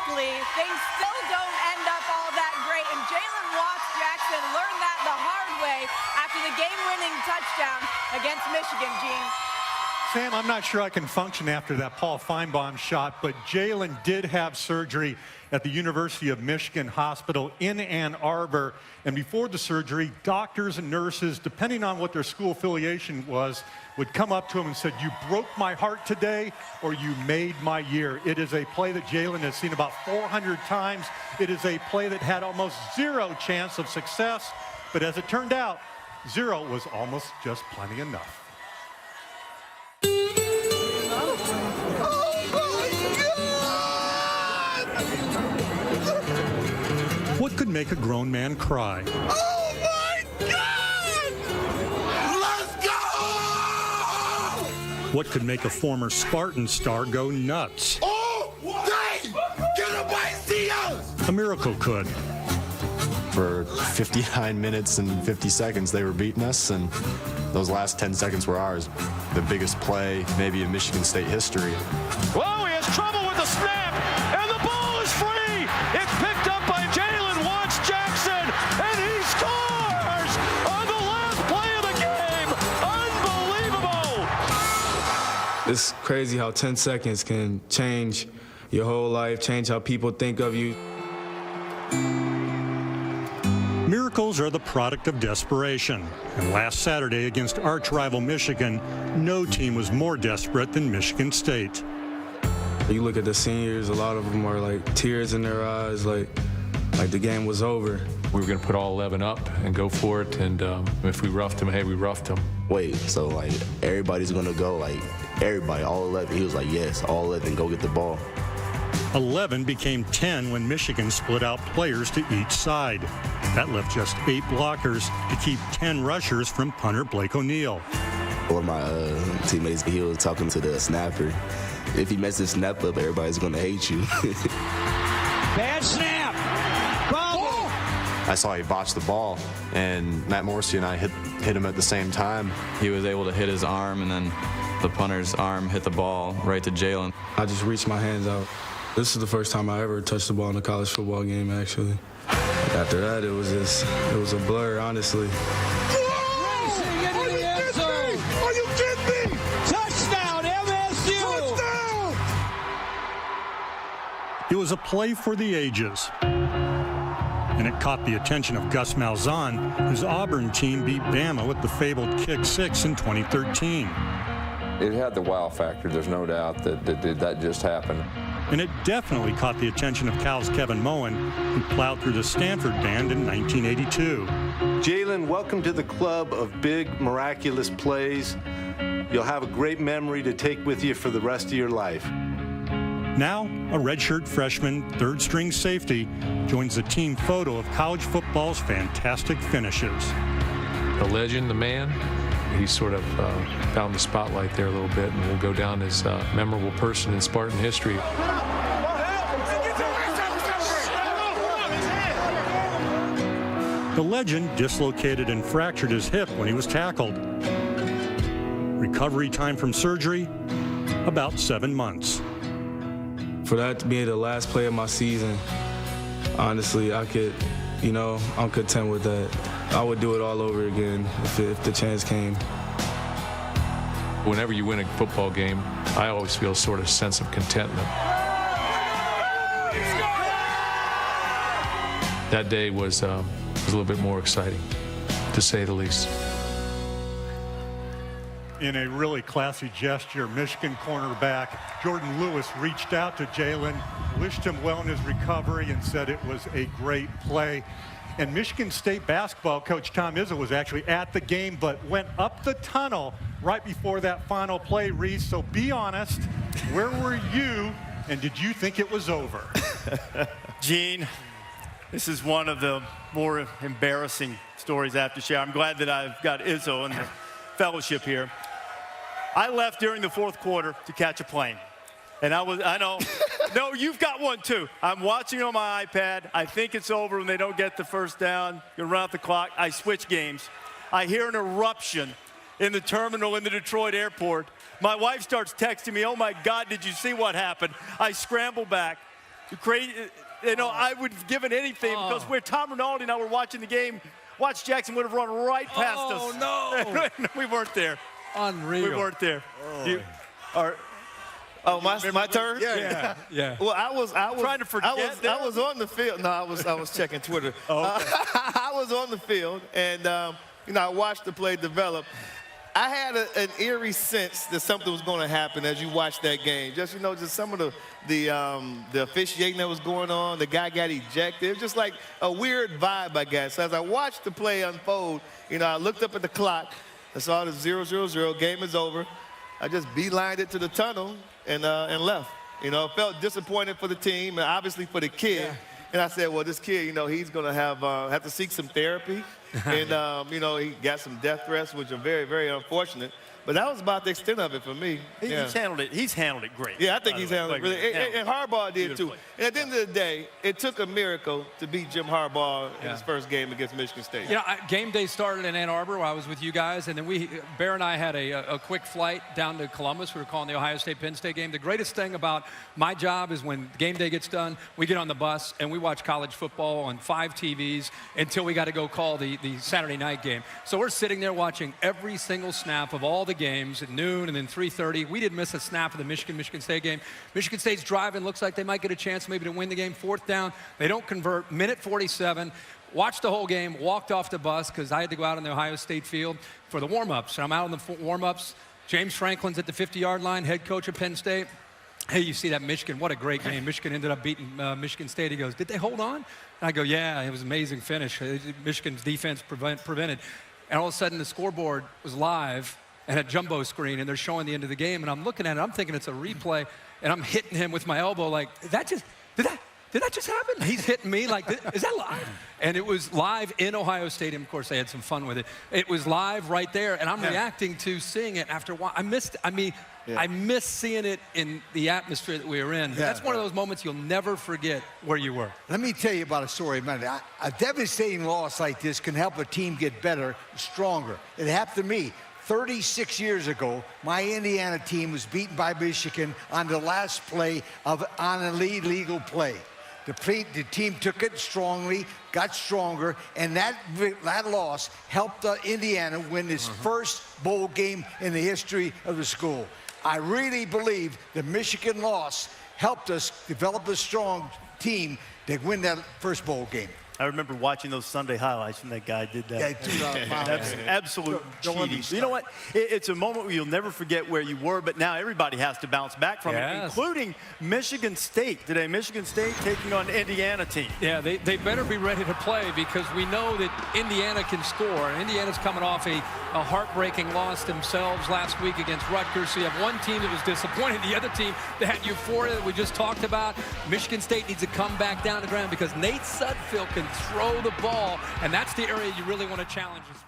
quickly, things still don't end up all that great. And Jalen Watts-Jackson learned that the hard way after the game-winning touchdown against Michigan, Gene. Sam, I'm not sure I can function after that Paul Feinbaum shot, but Jalen did have surgery at the University of Michigan Hospital in Ann Arbor. And before the surgery, doctors and nurses, depending on what their school affiliation was, would come up to him and said, "You broke my heart today, or you made my year." It is a play that Jalen has seen about 400 times. It is a play that had almost zero chance of success. But as it turned out, zero was almost just plenty enough. What could make a grown man cry? Oh my God! Let's go! What could make a former Spartan star go nuts? Oh, dang! Get him by Theos! A miracle could. For 59 minutes and 50 seconds, they were beating us, and those last 10 seconds were ours. The biggest play, maybe in Michigan State history. Whoa, he has trouble with the snap, and the ball is free! It's picked up by Jalen Watts-Jackson, and he scores on the last play of the game! Unbelievable! It's crazy how 10 seconds can change your whole life, change how people think of you. Miracles are the product of desperation. And last Saturday against arch-rival Michigan, no team was more desperate than Michigan State. You look at the seniors, a lot of them are like tears in their eyes, like the game was over. We were going to put all 11 up and go for it, and if we roughed them, hey, we roughed them. Wait, so like everybody's going to go, like everybody, all 11? He was like, yes, all 11, go get the ball. 11 became 10 when Michigan split out players to each side. That left just 8 blockers to keep 10 rushers from punter Blake O'Neal. One of my teammates, he was talking to the snapper. If he messes snap up, everybody's going to hate you. Bad snap! Ball! I saw he botched the ball, and Matt Morrissey and I hit him at the same time. He was able to hit his arm, and then the punter's arm hit the ball right to Jalen. I just reached my hands out. This is the first time I ever touched the ball in a college football game, actually. After that, it was a blur, honestly. Racing into the end zone! Are you kidding me? Touchdown, MSU! Touchdown! It was a play for the ages. And it caught the attention of Gus Malzahn, whose Auburn team beat Bama with the fabled kick 6 in 2013. It had the wow factor. There's no doubt that just happened. And it definitely caught the attention of Cal's Kevin Moen, who plowed through the Stanford band in 1982. Jalen, welcome to the club of big, miraculous plays. You'll have a great memory to take with you for the rest of your life. Now, a redshirt freshman, third-string safety, joins the team photo of college football's fantastic finishes. The legend, the man, he sort of found the spotlight there a little bit, and will go down as a memorable person in Spartan history. The legend dislocated and fractured his hip when he was tackled. Recovery time from surgery, about 7 months. For that to be the last play of my season, honestly, I'm content with that. I would do it all over again if the chance came. Whenever you win a football game, I always feel a sort of sense of contentment. That day was a little bit more exciting, to say the least. In a really classy gesture, Michigan cornerback Jordan Lewis reached out to Jalen, wished him well in his recovery, and said it was a great play. And Michigan State basketball coach Tom Izzo was actually at the game, but went up the tunnel right before that final play, Reese. So be honest, where were you, and did you think it was over? Gene, this is one of the more embarrassing stories I have to share. I'm glad that I've got Izzo in the fellowship here. I left during the fourth quarter to catch a plane. And I know, no, you've got one too. I'm watching on my iPad. I think it's over when they don't get the first down. You run out the clock. I switch games. I hear an eruption in the terminal in the Detroit airport. My wife starts texting me, "Oh my God, did you see what happened?" I scramble back. Crazy. You know, I would have given anything because where Tom Rinaldi and I were watching the game, Watch Jackson would have run right past us. Oh, no. We weren't there. Unreal. We weren't there. My turn? Yeah. Well, I was trying to forget. I was on the field. No, I was checking Twitter. Oh, okay. I was on the field, and I watched the play develop. I had an eerie sense that something was going to happen as you watched that game. Just some of the officiating that was going on. The guy got ejected. It was just like a weird vibe, I guess. So as I watched the play unfold, I looked up at the clock. I saw the 0-0, game is over. I just beelined it to the tunnel and left. Felt disappointed for the team and obviously for the kid. Yeah. And I said, well, this kid, he's going to have to seek some therapy. And, he got some death threats, which are very, very unfortunate. But that was about the extent of it for me. He's handled it. He's handled it great. Yeah, I think he's handled it really. And Harbaugh did too. And at the end of the day, it took a miracle to beat Jim Harbaugh in his first game against Michigan State. Game day started in Ann Arbor while I was with you guys, and then Bear and I had a quick flight down to Columbus. We were calling the Ohio State-Penn State game. The greatest thing about my job is when game day gets done, we get on the bus and we watch college football on 5 TVs until we got to go call the Saturday night game. So we're sitting there watching every single snap of all the games at noon and then 3:30. We didn't miss a snap of the Michigan State game. Michigan State's driving, looks like they might get a chance maybe to win the game. 4th down, they don't convert. Minute 47. Watched the whole game, walked off the bus because I had to go out on the Ohio State field for the warm-ups. And I'm out on the warm-ups. James Franklin's at the 50-yard line, head coach of Penn State. Hey, you see that Michigan? What a great game. Michigan ended up beating Michigan State. He goes, did they hold on? And I go, yeah, it was an amazing finish. Michigan's defense prevented. And all of a sudden, the scoreboard was live and a jumbo screen, and they're showing the end of the game. And I'm looking at it, I'm thinking it's a replay, and I'm hitting him with my elbow like, did that just happen? He's hitting me like, is that live? And it was live in Ohio Stadium. Of course, they had some fun with it. It was live right there, and I'm reacting to seeing it after a while. I miss seeing it in the atmosphere that we were in. That's one of those moments you'll never forget where you were. Let me tell you about a story. A devastating loss like this can help a team get better, stronger. It happened to me. 36 years ago, my Indiana team was beaten by Michigan on the last play on a legal play. The team took it strongly, got stronger, and that loss helped Indiana win its first bowl game in the history of the school. I really believe the Michigan loss helped us develop a strong team to win that first bowl game. I remember watching those Sunday highlights when that guy did that. That's absolute cheating. You know what? It's a moment where you'll never forget where you were, but now everybody has to bounce back from it, including Michigan State today. Michigan State taking on the Indiana team. Yeah, they better be ready to play because we know that Indiana can score. Indiana's coming off a heartbreaking loss themselves last week against Rutgers. So you have one team that was disappointed, the other team that had euphoria that we just talked about. Michigan State needs to come back down to ground because Nate Sudfeld can throw the ball, and that's the area you really want to challenge us.